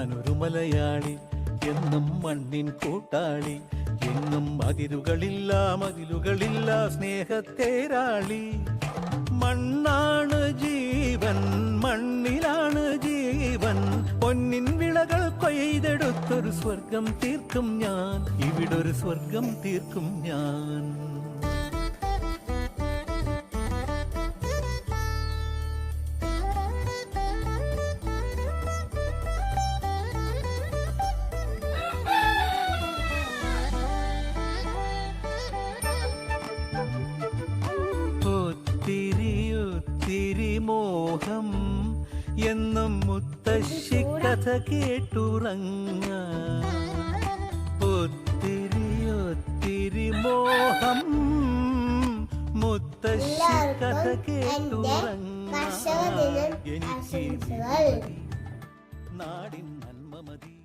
ഞാനൊരു മലയാളി, എന്നും മണ്ണിൻ കൂട്ടാളി, എങ്ങും മതിലുകളില്ല സ്നേഹത്തേരാളി. മണ്ണാണ് ജീവൻ, മണ്ണിലാണ് ജീവൻ, പൊന്നിൻ വിളകൾ കൊയ്തെടുത്തൊരു സ്വർഗം തീർക്കും ഞാൻ, ഇവിടൊരു സ്വർഗം തീർക്കും ഞാൻ. ഒത്തിരി മോഹം എന്നും മുത്തശ്ശി കഥ കേട്ടുറങ്ങ. ഒത്തിരി മോഹം മുത്തശ്ശി കഥ കേട്ടുറങ്ങ. എനിക്ക് നാടിൻ നന്മ മതി.